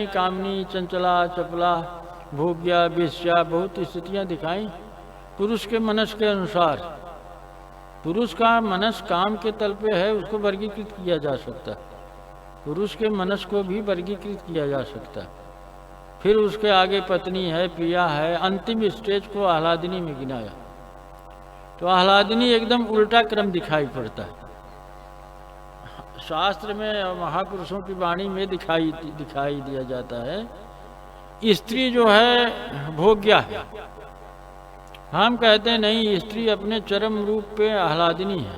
कामनी, चंचला, चपला, भोग्या, वेश्या, बहुत स्थितियां दिखाई पुरुष के मनस के अनुसार। पुरुष का मनस काम के तल पे है, उसको वर्गीकृत किया जा सकता है। पुरुष के मनस को भी वर्गीकृत किया जा सकता है। फिर उसके आगे पत्नी है, प्रिया है, अंतिम स्टेज को आह्लादिनी में गिनाया। तो आह्लादिनी एकदम उल्टा क्रम दिखाई पड़ता है। शास्त्र में महापुरुषों की वाणी में दिखाई दिया जाता है, स्त्री जो है भोग्या है। हम कहते हैं नहीं, स्त्री अपने चरम रूप पे आह्लादिनी है।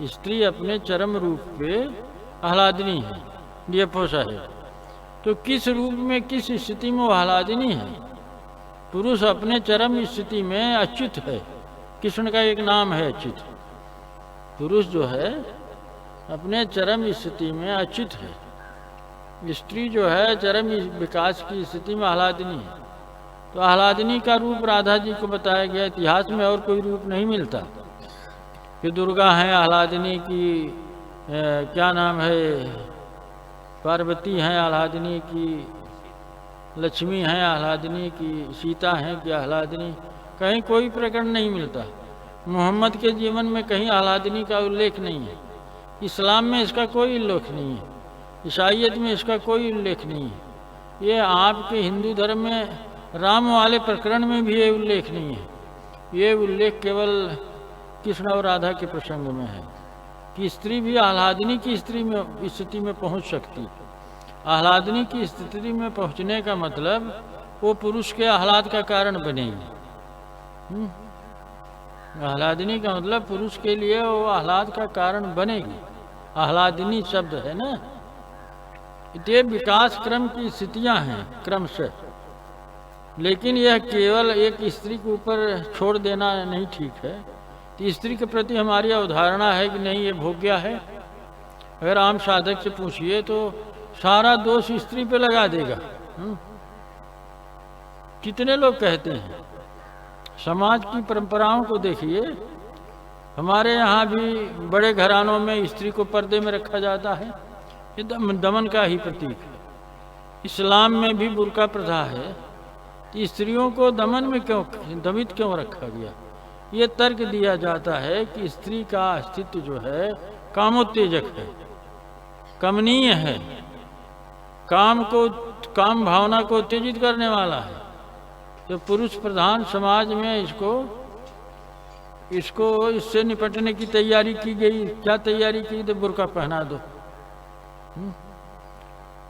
स्त्री अपने चरम रूप पे आह्लादिनी है, ये पोषा है। तो किस रूप में, किस स्थिति में वो आह्लादिनी है? पुरुष अपने चरम स्थिति में अच्युत है। कृष्ण का एक नाम है अच्युत। पुरुष जो है अपने चरम स्थिति में अच्युत है। स्त्री जो है चरम विकास की स्थिति में आह्लादिनी है। तो आह्लादिनी का रूप राधा जी को बताया गया। इतिहास में और कोई रूप नहीं मिलता कि दुर्गा है आह्लादिनी की, क्या नाम है, पार्वती हैं आह्लादिनी की, लक्ष्मी हैं आह्लादिनी की, सीता हैं कि आह्लादिनी। कहीं कोई प्रकरण नहीं मिलता। मोहम्मद के जीवन में कहीं आह्लादिनी का उल्लेख नहीं है। इस्लाम में इसका कोई उल्लेख नहीं है। ईसाईयत में इसका कोई उल्लेख नहीं है। ये आपके हिंदू धर्म में राम वाले प्रकरण में भी ये उल्लेख नहीं है। ये उल्लेख केवल कृष्ण और राधा के प्रसंग में है कि स्त्री भी आह्लादिनी की स्थिति में पहुंच सकती। आह्लादिनी की स्थिति में पहुंचने का मतलब वो पुरुष के आह्लाद का कारण बनेगी। आह्लादिनी का मतलब पुरुष के लिए वो आह्लाद का कारण बनेगी। आह्लादिनी शब्द है ना, ये विकास क्रम की स्थितियां हैं क्रम से। लेकिन यह केवल एक स्त्री के ऊपर छोड़ देना नहीं ठीक है। तो स्त्री के प्रति हमारी अवधारणा है कि नहीं ये भोग्या है। अगर आम साधक से पूछिए तो सारा दोष स्त्री पे लगा देगा। कितने लोग कहते हैं। समाज की परंपराओं को देखिए। हमारे यहाँ भी बड़े घरानों में स्त्री को पर्दे में रखा जाता है। ये दमन का ही प्रतीक है। इस्लाम में भी बुर्का प्रथा है। तो स्त्रियों को दमन में दमित क्यों रखा गया? ये तर्क दिया जाता है कि स्त्री का अस्तित्व जो है कामोत्तेजक है, कमनीय है, काम भावना को उत्तेजित करने वाला है। तो पुरुष प्रधान समाज में इससे निपटने की तैयारी की गई। क्या तैयारी की? तो बुर्का पहना दो।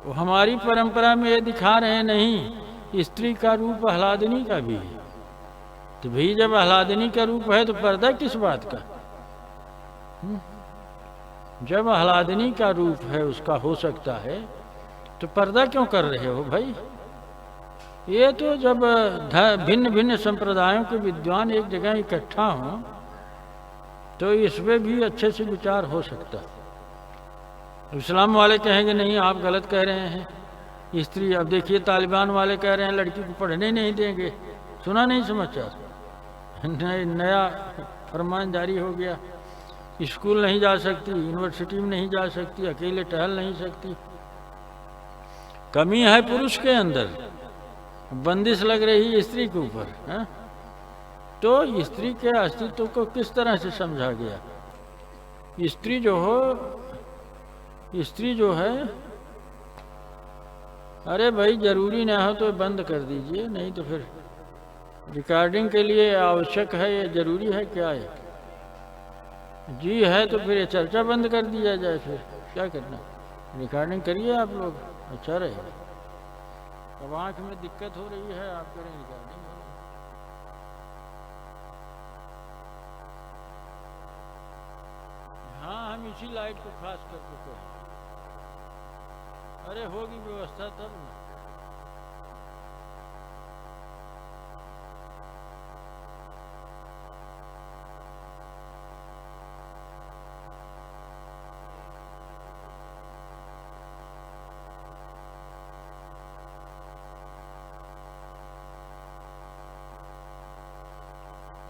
वो हमारी परंपरा में ये दिखा रहे नहीं, स्त्री का रूप आह्लादिनी का भी है। तो भाई जब आह्लादिनी का रूप है तो पर्दा किस बात का? जब आह्लादिनी का रूप है, उसका हो सकता है, तो पर्दा क्यों कर रहे हो भाई? ये तो जब भिन्न भिन्न संप्रदायों के विद्वान एक जगह इकट्ठा हों तो इसमें भी अच्छे से विचार हो सकता है। इस्लाम वाले कहेंगे नहीं आप गलत कह रहे हैं स्त्री। अब देखिए तालिबान वाले कह रहे हैं लड़की को पढ़ने नहीं देंगे। सुना नहीं समाचार? नया फरमान जारी हो गया। स्कूल नहीं जा सकती, यूनिवर्सिटी में नहीं जा सकती, अकेले टहल नहीं सकती। कमी है पुरुष के अंदर, बंदिश लग रही स्त्री के ऊपर। तो स्त्री के अस्तित्व को किस तरह से समझा गया? स्त्री जो है, अरे भाई जरूरी ना हो तो बंद कर दीजिए, नहीं तो फिर रिकॉर्डिंग के लिए आवश्यक है, ये जरूरी है क्या है? जी है तो फिर ये चर्चा बंद कर दिया जाए। फिर क्या करना? रिकॉर्डिंग करिए आप लोग, अच्छा रहेगा। अब आँख में दिक्कत हो रही है, आप करें रिकॉर्डिंग। हाँ, हम इसी लाइट को खास करके करें। अरे होगी व्यवस्था तब ना।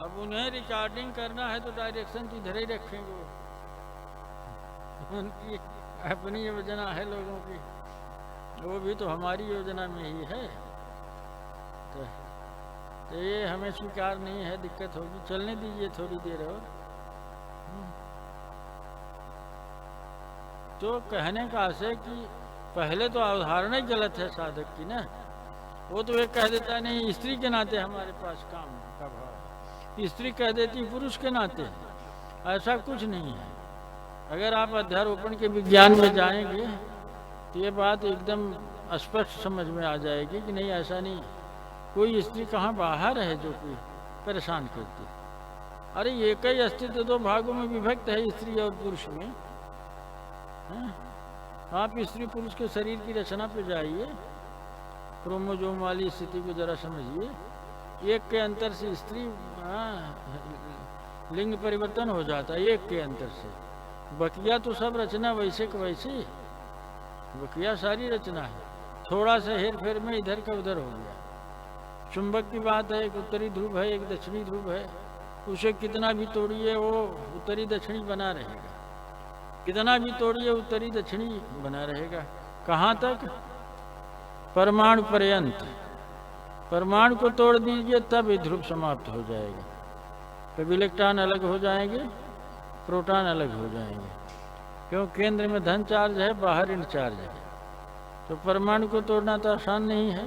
अब उन्हें रिकॉर्डिंग करना है तो डायरेक्शन तो इधर ही रखेंगे। उनकी अपनी योजना है लोगों की वो भी तो हमारी योजना में ही है। तो ये हमें स्वीकार नहीं है, दिक्कत होगी। चलने दीजिए थोड़ी देर और। तो कहने का आशय कि पहले तो अवधारणा ही गलत है साधक की ना। वो तो एक कह देता है नहीं स्त्री के नाते हमारे पास काम का भाव, स्त्री कह देती पुरुष के नाते। ऐसा कुछ नहीं है। अगर आप अध्यारोपण के विज्ञान में जाएंगे तो ये बात एकदम स्पष्ट समझ में आ जाएगी कि नहीं, ऐसा नहीं। कोई स्त्री कहाँ बाहर है जो कोई परेशान करती। अरे एक ही अस्तित्व दो भागों में विभक्त है, स्त्री और पुरुष में। आप स्त्री पुरुष के शरीर की रचना पे जाइए, क्रोमोजोम वाली स्थिति को जरा समझिए। एक के अंतर से स्त्री लिंग परिवर्तन हो जाता है, एक के अंतर से। बकिया तो सब रचना वैसे का वैसे, बकिया सारी रचना है। थोड़ा सा हेर फेर में इधर का उधर हो गया। चुंबक की बात है, एक उत्तरी ध्रुव है एक दक्षिणी ध्रुव है, उसे कितना भी तोड़िए वो उत्तरी दक्षिणी बना रहेगा, कितना भी तोड़िए उत्तरी दक्षिणी बना रहेगा। कहाँ तक? परमाणु पर्यंत। परमाणु को तोड़ दीजिए तब ये ध्रुव समाप्त हो जाएगा। कभी इलेक्ट्रॉन अलग हो जाएंगे, प्रोटॉन अलग हो जाएंगे, क्यों? केंद्र में धन चार्ज है, बाहर ऋण चार्ज है। तो परमाणु को तोड़ना तो आसान नहीं है,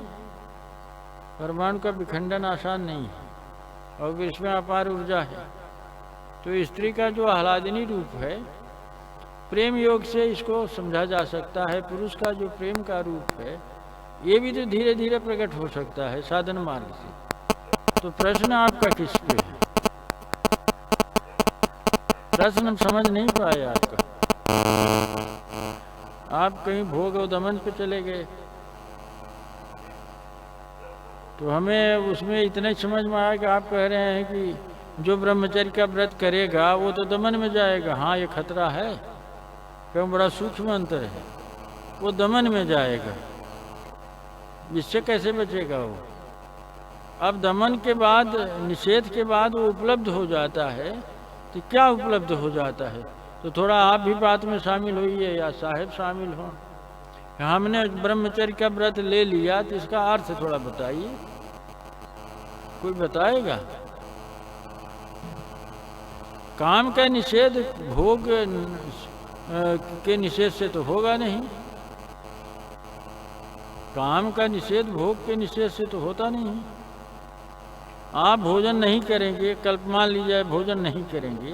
परमाणु का विखंडन आसान नहीं है, और इसमें अपार ऊर्जा है। तो स्त्री का जो आह्लादिनी रूप है, प्रेम योग से इसको समझा जा सकता है। पुरुष का जो प्रेम का रूप है, ये भी तो धीरे धीरे प्रकट हो सकता है साधन मार्ग से। तो प्रश्न आपका किस पे है? प्रश्न हम समझ नहीं पाए आपका। आप कहीं भोग और दमन पे चले गए, तो हमें उसमें इतने समझ में आया कि आप कह रहे हैं कि जो ब्रह्मचर्य का व्रत करेगा वो तो दमन में जाएगा। हाँ, ये खतरा है, क्यों? बड़ा सूक्ष्म अंतर है। वो दमन में जाएगा, इससे कैसे बचेगा वो? अब दमन के बाद, निषेध के बाद वो उपलब्ध हो जाता है, तो क्या उपलब्ध हो जाता है? तो थोड़ा आप भी बात में शामिल होइए या साहेब शामिल हो। हमने ब्रह्मचर्य का व्रत ले लिया तो इसका अर्थ थोड़ा बताइए, कोई बताएगा? काम का निषेध भोग के निषेध से तो होगा नहीं, काम का निषेध भोग के निषेध से तो होता नहीं। आप भोजन नहीं करेंगे, कल्प मान लीजिए भोजन नहीं करेंगे,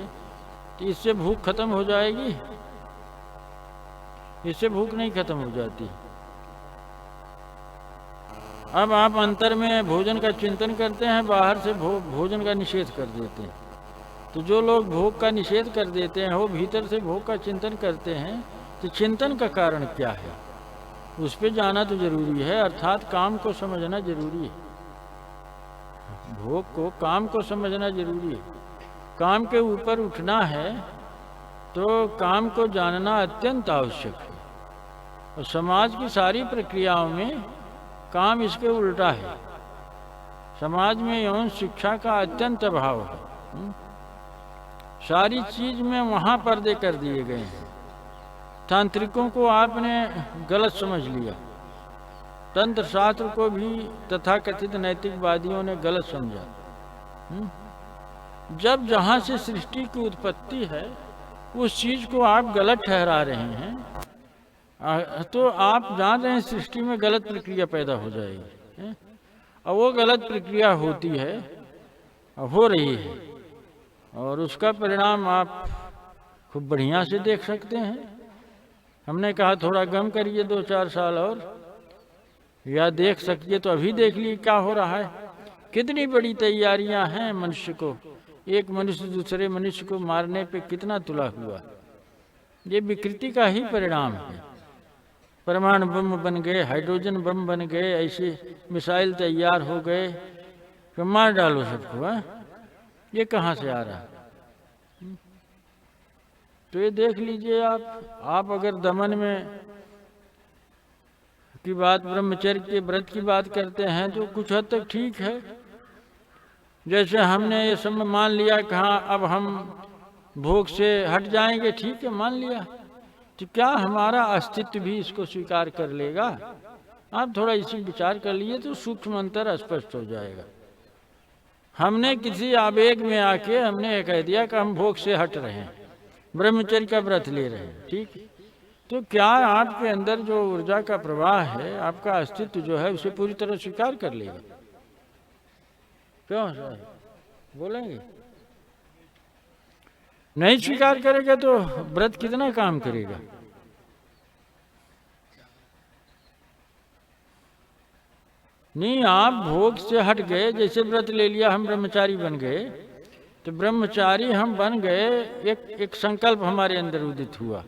तो इससे भूख खत्म हो जाएगी? इससे भूख नहीं खत्म हो जाती। अब आप अंतर में भोजन का चिंतन करते हैं, बाहर से भोजन का निषेध कर देते हैं। तो जो लोग भोग का निषेध कर देते हैं वो भीतर से भोग का चिंतन करते हैं, तो चिंतन का कारण क्या है? उस पर जाना तो जरूरी है, अर्थात काम को समझना जरूरी है। भोग को, काम को समझना जरूरी है। काम के ऊपर उठना है तो काम को जानना अत्यंत आवश्यक है। और समाज की सारी प्रक्रियाओं में काम इसके उल्टा है। समाज में यौन शिक्षा का अत्यंत अभाव है। सारी चीज में वहाँ पर्दे कर दिए गए हैं। तांत्रिकों को आपने गलत समझ लिया, तंत्र शास्त्र को भी तथाकथित नैतिकवादियों ने गलत समझा। जब जहाँ से सृष्टि की उत्पत्ति है उस चीज को आप गलत ठहरा रहे हैं, तो आप जान रहे हैं सृष्टि में गलत प्रक्रिया पैदा हो जाएगी। और वो गलत प्रक्रिया होती है, हो रही है, और उसका परिणाम आप खूब बढ़िया से देख सकते हैं। हमने कहा थोड़ा गम करिए 2-4 साल और, या देख सकिए तो अभी देख लीजिए क्या हो रहा है। कितनी बड़ी तैयारियां हैं मनुष्य को, एक मनुष्य दूसरे मनुष्य को मारने पे कितना तुला हुआ। ये विकृति का ही परिणाम है। परमाणु बम बन गए, हाइड्रोजन बम बन गए, ऐसे मिसाइल तैयार हो गए कि मार डालो सबको। ये कहाँ से आ रहा है? तो ये देख लीजिए आप अगर दमन में की बात, ब्रह्मचर्य के व्रत की बात करते हैं तो कुछ हद तक ठीक है। जैसे हमने ये सब मान लिया कि हाँ अब हम भोग से हट जाएंगे, ठीक है मान लिया। तो क्या हमारा अस्तित्व भी इसको स्वीकार कर लेगा? आप थोड़ा इसी विचार कर लिए तो सूक्ष्म अंतर स्पष्ट हो जाएगा। हमने किसी आवेग में आके हमने ये कह दिया कि हम भोग से हट रहे हैं, ब्रह्मचर्य का व्रत ले रहे हैं, ठीक। तो क्या आपके अंदर जो ऊर्जा का प्रवाह है, आपका अस्तित्व जो है, उसे पूरी तरह स्वीकार कर लेगा? क्यों साहब बोलेंगे? नहीं स्वीकार करेगा तो व्रत कितना काम करेगा? नहीं, आप भोग से हट गए, जैसे व्रत ले लिया, हम ब्रह्मचारी बन गए, तो ब्रह्मचारी हम बन गए, एक संकल्प हमारे अंदर उदित हुआ,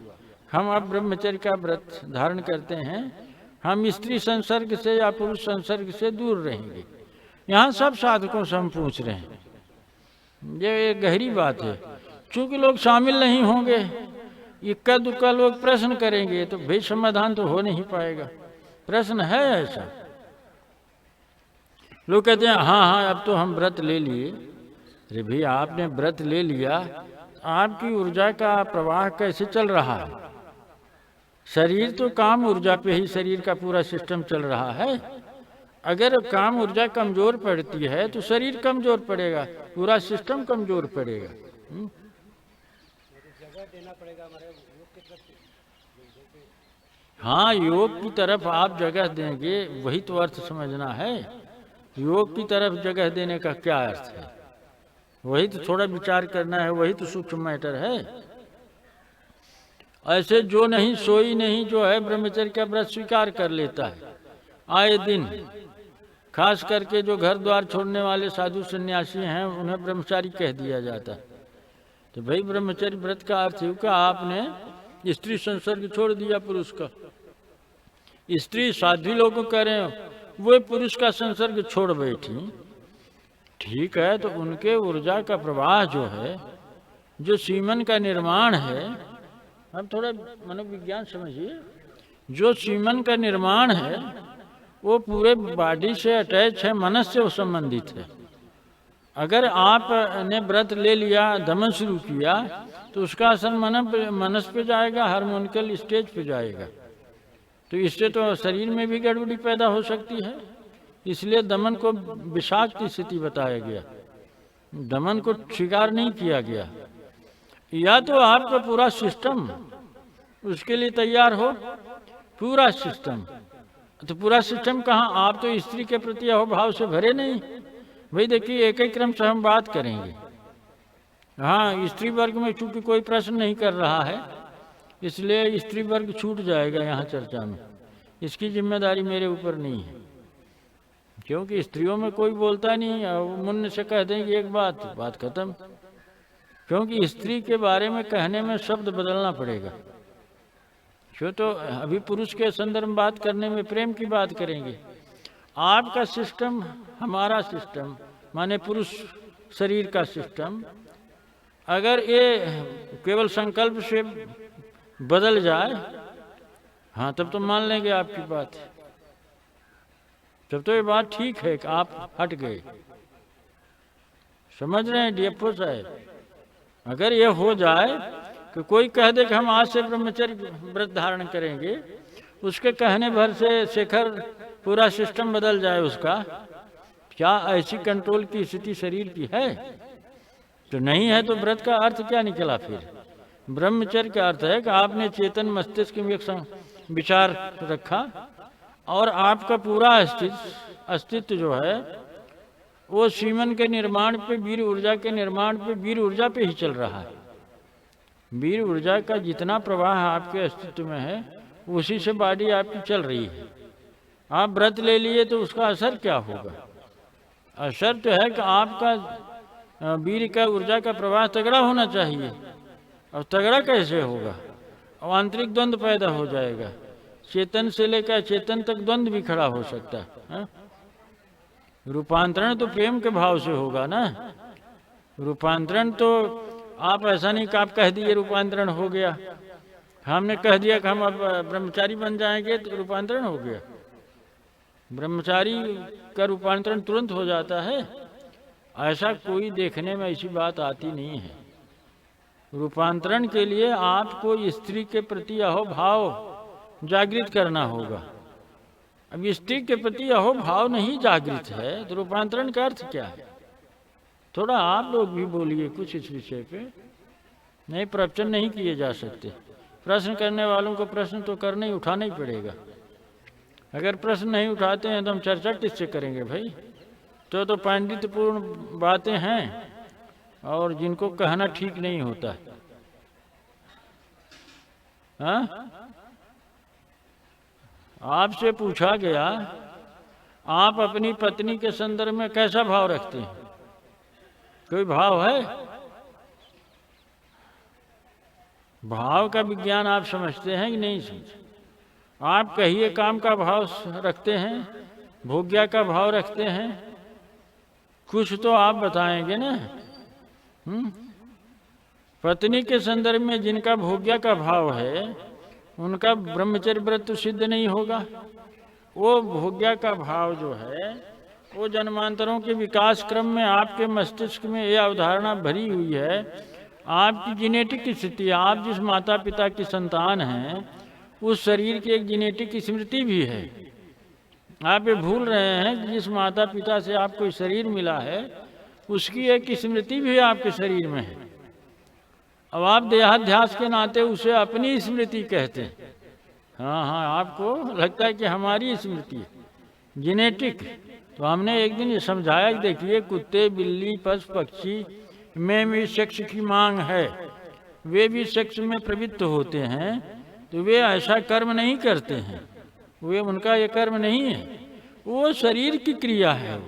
हम अब ब्रह्मचर्य का व्रत धारण करते हैं, हम स्त्री संसर्ग से या पुरुष संसर्ग से दूर रहेंगे। यहाँ सब साधकों से हम पूछ रहे हैं, ये एक गहरी बात है। चूंकि लोग शामिल नहीं होंगे, इक्का दुक्का लोग प्रश्न करेंगे, तो भाई समाधान तो हो नहीं पाएगा। प्रश्न है ऐसा, लोग कहते हैं हाँ हाँ अब तो हम व्रत ले लिए। अरे भाई आपने व्रत ले लिया, आपकी ऊर्जा का प्रवाह कैसे चल रहा है? शरीर तो काम ऊर्जा पे ही शरीर का पूरा सिस्टम चल रहा है। अगर काम ऊर्जा कमजोर पड़ती है तो शरीर कमजोर पड़ेगा, पूरा सिस्टम कमजोर पड़ेगा। हाँ, योग की तरफ आप जगह देंगे, वही तो अर्थ समझना है। योग की तरफ जगह देने का क्या अर्थ है? वही तो थोड़ा विचार करना है, वही तो सूक्ष्म मैटर है। ऐसे जो नहीं सोई नहीं जो है ब्रह्मचर्य का व्रत स्वीकार कर लेता है आए दिन, खास करके जो घर द्वार छोड़ने वाले साधु सन्यासी हैं उन्हें ब्रह्मचारी कह दिया जाता है। तो भाई ब्रह्मचर्य व्रत का अर्थ है कि आपने स्त्री संसर्ग छोड़ दिया पुरुष का। स्त्री साध्वी लोग कह रहे हैं वो पुरुष का संसर्ग छोड़ बैठी, ठीक है, तो उनके ऊर्जा का प्रवाह जो है, जो सीमन का निर्माण है, अब थोड़ा मनोविज्ञान समझिए, जो सीमन का निर्माण है वो पूरे बॉडी से अटैच है, मन से वो संबंधित है। अगर आपने व्रत ले लिया, दमन शुरू किया, तो उसका असर मनस पे जाएगा, हार्मोनिकल स्टेज पे जाएगा, तो इससे तो शरीर में भी गड़बड़ी पैदा हो सकती है। इसलिए दमन को विषाक्त स्थिति बताया गया, दमन को स्वीकार नहीं किया गया। या तो आपका पूरा सिस्टम उसके लिए तैयार हो, पूरा सिस्टम। तो पूरा सिस्टम कहाँ? आप तो स्त्री के प्रति अहोभाव से भरे नहीं। भाई देखिए, एक एक क्रम से हम बात करेंगे। हाँ, स्त्री वर्ग में चूंकि कोई प्रश्न नहीं कर रहा है, इसलिए स्त्री वर्ग छूट जाएगा यहाँ चर्चा में। इसकी जिम्मेदारी मेरे ऊपर नहीं है, क्योंकि स्त्रियों में कोई बोलता नहीं है। मुन्न से कह देंगे एक बात खत्म, क्योंकि स्त्री के बारे में कहने में शब्द बदलना पड़ेगा। क्यों? तो अभी पुरुष के संदर्भ में बात करने में प्रेम की बात करेंगे। आपका सिस्टम, हमारा सिस्टम, माने पुरुष शरीर का सिस्टम, अगर ये केवल संकल्प से बदल जाए, हाँ, तब तो मान लेंगे आपकी बात, तब तो ये बात ठीक है कि आप हट गए। समझ रहे हैं डीएफओ साहब? अगर ये हो जाए कि कोई कह दे कि हम आज से ब्रह्मचर्य व्रत धारण करेंगे, उसके कहने भर से शेखर पूरा सिस्टम बदल जाए उसका, क्या ऐसी कंट्रोल की स्थिति शरीर की है? तो नहीं है। तो व्रत का अर्थ क्या निकला फिर? ब्रह्मचर्य का अर्थ है कि आपने चेतन मस्तिष्क में एक विचार रखा और आपका पूरा अस्तित्व जो है वो सीमन के निर्माण पे, वीर ऊर्जा के निर्माण पे, वीर ऊर्जा पे ही चल रहा है। वीर ऊर्जा का जितना प्रवाह आपके अस्तित्व में है उसी से बॉडी आपकी चल रही है। आप व्रत ले लिए तो उसका असर क्या होगा? असर तो है कि आपका वीर का ऊर्जा का प्रवाह तगड़ा होना चाहिए। और तगड़ा कैसे होगा? और आंतरिक द्वंद्व पैदा हो जाएगा, चेतन से लेकर चेतन तक द्वंद्व भी खड़ा हो सकता है। रूपांतरण तो प्रेम के भाव से होगा ना। रूपांतरण तो आप ऐसा नहीं कि आप कह दिए रूपांतरण हो गया, हमने कह दिया कि हम अब ब्रह्मचारी बन जाएंगे तो रूपांतरण हो गया। ब्रह्मचारी का रूपांतरण तुरंत हो जाता है? ऐसा कोई देखने में ऐसी बात आती नहीं है। रूपांतरण के लिए आपको स्त्री के प्रति अहोभाव जागृत करना होगा। अब स्त्री के प्रति अहोभाव नहीं जागृत है तो रूपांतरण का अर्थ क्या है? थोड़ा आप लोग भी बोलिए कुछ इस विषय पे। नहीं, प्रवचन नहीं किए जा सकते। प्रश्न करने वालों को प्रश्न तो करना ही, उठाना ही पड़ेगा। अगर प्रश्न नहीं उठाते हैं तो हम चर्चा किससे करेंगे भाई? तो पांडित्यपूर्ण बातें हैं और जिनको कहना ठीक नहीं होता। हाँ, आपसे पूछा गया आप अपनी पत्नी के संदर्भ में कैसा भाव रखते हैं? कोई भाव है? भाव का विज्ञान आप समझते हैं कि नहीं समझते? आप कहिए काम का भाव रखते हैं, भोग्या का भाव रखते हैं, कुछ तो आप बताएंगे ना। पत्नी के संदर्भ में जिनका भोग्या का भाव है उनका ब्रह्मचर्य व्रत तो सिद्ध नहीं होगा। वो भोग्या का भाव जो है वो जन्मांतरों के विकास क्रम में आपके मस्तिष्क में यह अवधारणा भरी हुई है। आपकी जेनेटिक स्थिति, आप जिस माता पिता की संतान हैं उस शरीर की एक जेनेटिक स्मृति भी है। आप ये भूल रहे हैं कि जिस माता पिता से आपको शरीर मिला है उसकी एक स्मृति भी आपके शरीर में है। अब आप देहाध्यास के नाते उसे अपनी स्मृति कहते हैं। हाँ, आपको लगता है कि हमारी स्मृति है, जेनेटिक। तो हमने एक दिन ये समझाया कि देखिए कुत्ते, बिल्ली, पशु पक्षी में भी सेक्स की मांग है, वे भी सेक्स में प्रवृत्त होते हैं, तो वे ऐसा कर्म नहीं करते हैं, वे उनका ये कर्म नहीं है, वो शरीर की क्रिया है,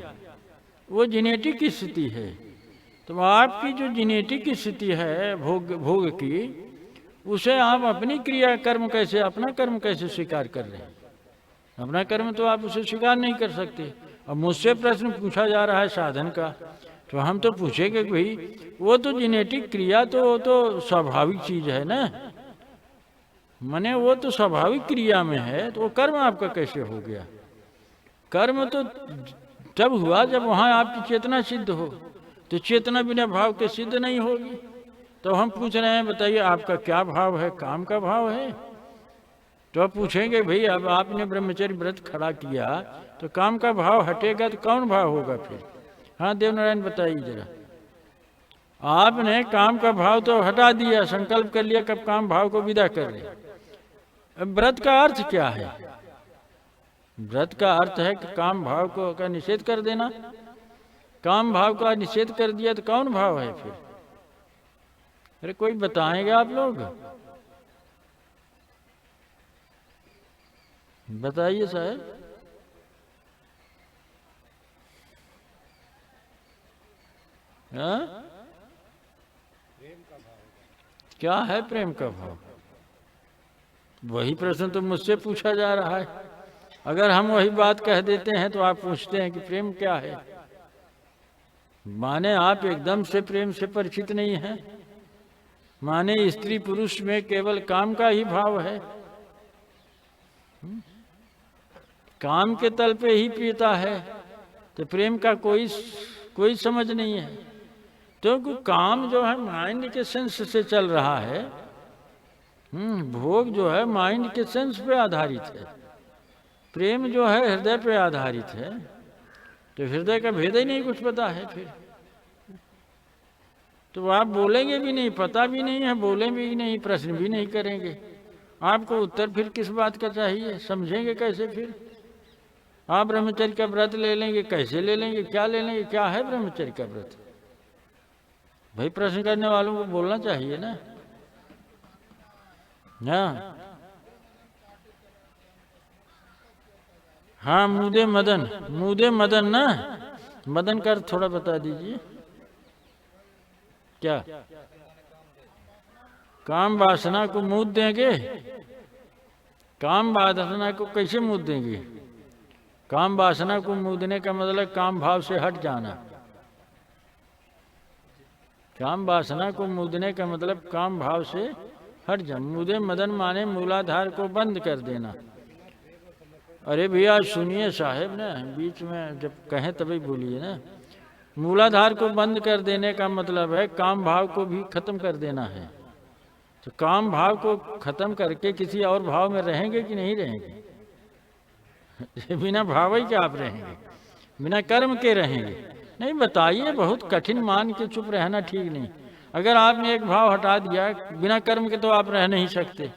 वो जेनेटिक स्थिति है। तो आपकी जो जेनेटिक स्थिति है भोग की, उसे आप अपनी क्रिया कर्म कैसे, अपना कर्म कैसे स्वीकार कर रहे हैं? अपना कर्म तो आप उसे स्वीकार नहीं कर सकते। अब मुझसे प्रश्न पूछा जा रहा है साधन का, तो हम तो पूछेंगे भाई वो तो जेनेटिक क्रिया तो वो तो स्वाभाविक चीज है ना, माने वो तो स्वाभाविक क्रिया में है, तो वो कर्म आपका कैसे हो गया? कर्म तो तब हुआ जब वहाँ आपकी चेतना सिद्ध हो, तो चेतना बिना भाव के सिद्ध नहीं होगी। तो हम पूछ रहे हैं बताइए आपका क्या भाव है? काम का भाव है। तो आप पूछेंगे भाई अब आपने ब्रह्मचर्य व्रत खड़ा किया तो काम का भाव हटेगा तो कौन भाव होगा फिर? हाँ देवनारायण बताइए जरा। आपने काम का भाव तो हटा दिया, संकल्प कर लिया कब काम भाव को विदा कर रहे। अब व्रत का अर्थ क्या है? व्रत का अर्थ है कि काम भाव को का निषेध कर देना। काम भाव का निषेध कर दिया तो कौन भाव है फिर? अरे कोई बताएंगे आप लोग? बताइए साहब। हाँ? क्या है प्रेम का भाव? वही प्रश्न तो मुझसे पूछा जा रहा है। अगर हम वही बात कह देते हैं तो आप पूछते हैं कि प्रेम क्या है? माने आप एकदम से प्रेम से परिचित नहीं हैं, माने स्त्री पुरुष में केवल काम का ही भाव है, काम के तल पे ही प्रियता है, तो प्रेम का कोई समझ नहीं है। तो काम जो है माइंड के सेंस से चल रहा है, भोग जो है माइंड के सेंस पे आधारित है, प्रेम जो है हृदय पे आधारित है। तो हृदय का भेद ही नहीं कुछ पता है फिर तो आप बोलेंगे भी नहीं, पता भी नहीं है, बोले भी नहीं, प्रश्न भी नहीं करेंगे। आपको उत्तर फिर किस बात का चाहिए? समझेंगे कैसे फिर? आप ब्रह्मचर्य का व्रत ले लेंगे, कैसे ले लेंगे, क्या ले लेंगे? क्या है ब्रह्मचर्य का व्रत? भाई प्रश्न करने वालों को बोलना चाहिए ना। हाँ, मुदे मदन ना, मदन का थोड़ा बता दीजिए क्या? काम वासना को मूद देंगे? काम वासना को कैसे मूद देंगे? काम वासना को मूदने का मतलब काम भाव से हट जाना। काम वासना को मूदने का मतलब काम भाव से हट जा। मुदे मदन माने मूलाधार को बंद कर देना। अरे भैया सुनिए साहेब ना, बीच में जब कहें तभी बोलिए ना। मूलाधार को बंद कर देने का मतलब है काम भाव को भी खत्म कर देना है। तो काम भाव को खत्म करके किसी और भाव में रहेंगे कि नहीं रहेंगे? बिना भाव ही क्या आप रहेंगे? बिना कर्म के रहेंगे? नहीं, बताइए। बहुत कठिन मान के चुप रहना ठीक नहीं। अगर आपने एक भाव हटा दिया, बिना कर्म के तो आप रह नहीं सकते।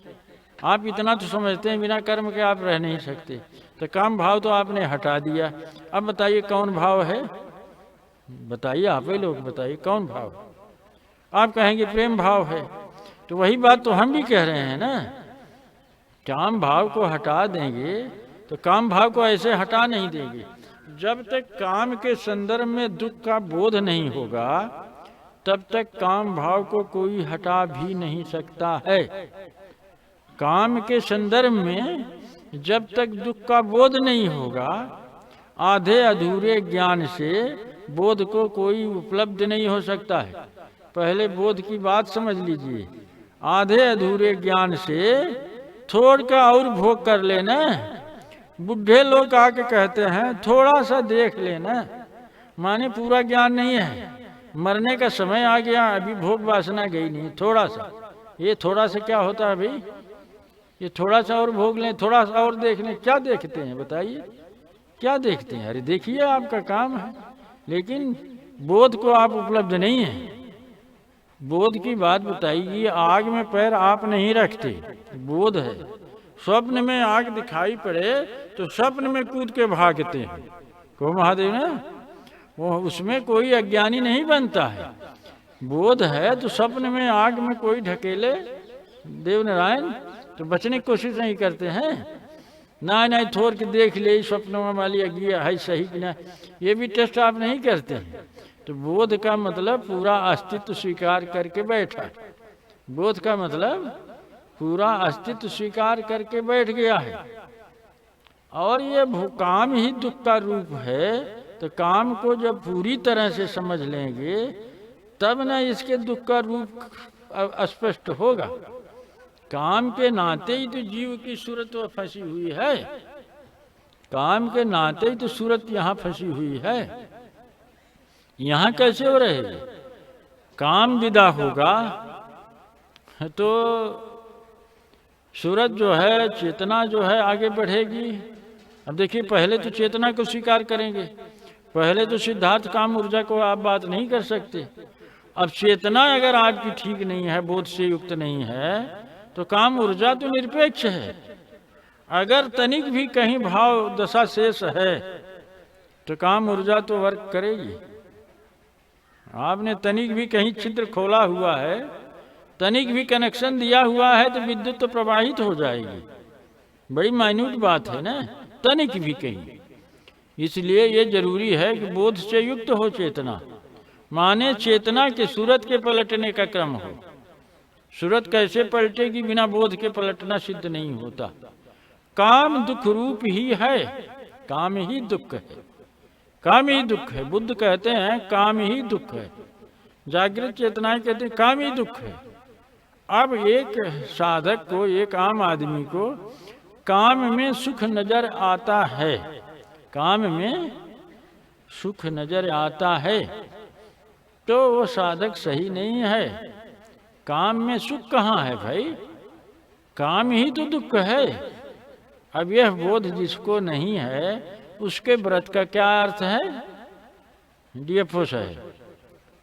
आप इतना तो समझते हैं बिना कर्म के आप रह नहीं सकते। तो काम भाव तो आपने हटा दिया। अब बताइए कौन भाव है? बताइए, आप ही लोग बताइए कौन भाव? आप कहेंगे प्रेम भाव है। तो वही बात तो हम भी कह रहे हैं ना। काम भाव को हटा देंगे तो काम भाव को ऐसे हटा नहीं देंगे। जब तक काम के संदर्भ में दुख का बोध नहीं होगा तब तक काम भाव को कोई हटा भी नहीं सकता है। काम के संदर्भ में जब तक दुख का बोध नहीं होगा, आधे अधूरे ज्ञान से बोध को कोई उपलब्ध नहीं हो सकता है। पहले बोध की बात समझ लीजिए। आधे अधूरे ज्ञान से थोड़ का और भोग कर लेना। बुढ़े लोग आके कहते हैं थोड़ा सा देख लेना, माने पूरा ज्ञान नहीं है, मरने का समय आ गया, अभी भोग वासना गई नहीं, थोड़ा सा। ये थोड़ा सा क्या होता है भाई? ये थोड़ा सा और भोग लें, थोड़ा सा और देख लें। क्या देखते हैं बताइए? क्या देखते हैं? अरे देखिए, आपका काम है, लेकिन बोध को आप उपलब्ध नहीं है। बोध की बात बताइए। आग में पैर आप नहीं रखते, बोध है। स्वप्न में आग दिखाई पड़े तो स्वप्न में कूद के भागते हैं। को महादेव ना, वो उसमें कोई अज्ञानी नहीं बनता है। बोध है तो स्वप्न में आग में कोई ढकेले देव नारायण तो बचने की कोशिश नहीं करते हैं। ना नहीं थोड़ के देख ले स्वप्न वाली अज्ञा है सही कि ना, ये भी टेस्ट आप नहीं करते हैं। तो बोध का मतलब पूरा अस्तित्व स्वीकार करके बैठा। बोध का मतलब पूरा अस्तित्व स्वीकार करके बैठ गया है। और ये काम ही दुख का रूप है। तो काम को जब पूरी तरह से समझ लेंगे तब ना इसके दुख का रूप स्पष्ट होगा। काम के नाते ही तो जीव की सूरत फंसी हुई है। काम के नाते ही तो सूरत यहाँ फंसी हुई है। यहाँ कैसे हो रहेगी? काम विदा होगा तो सूरत जो है, चेतना जो है आगे बढ़ेगी। अब देखिए, पहले तो चेतना को स्वीकार करेंगे। पहले तो सिद्धार्थ काम ऊर्जा को आप बात नहीं कर सकते। अब चेतना अगर आपकी ठीक नहीं है, बोध से युक्त नहीं है, तो काम ऊर्जा तो निरपेक्ष है। अगर तनिक भी कहीं भाव दशा शेष है तो काम ऊर्जा तो वर्क करेगी। आपने तनिक भी कहीं छिद्र खोला हुआ है, तनिक भी कनेक्शन दिया हुआ है तो विद्युत तो प्रवाहित हो जाएगी। बड़ी माइन्यूट बात है ना, तनिक भी कहीं। इसलिए ये जरूरी है कि बोध से युक्त हो चेतना, माने चेतना के सूरत के पलटने का क्रम हो। सूरत कैसे पलटेगी? बिना बोध के पलटना सिद्ध नहीं होता। काम दुख रूप ही है, काम ही दुख है, काम ही दुख है। बुद्ध कहते हैं काम ही दुख है। जागृत चेतनाएं कहते हैं काम ही दुख है। अब एक साधक को, एक आम आदमी को काम में सुख नजर आता है, काम में सुख नजर आता है, तो वो साधक सही नहीं है। काम में सुख कहाँ है भाई? काम ही तो दुख है। अब यह बोध जिसको नहीं है उसके व्रत का क्या अर्थ है? डीएफओ साहब,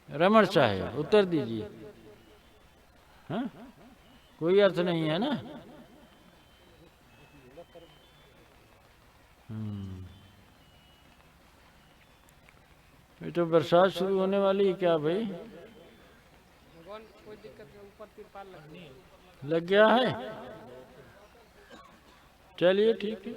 रमण साहब, उत्तर दीजिए। हाँ, कोई अर्थ नहीं है ना। ये तो बरसात शुरू होने वाली है क्या भाई? लग गया है? चलिए ठीक है।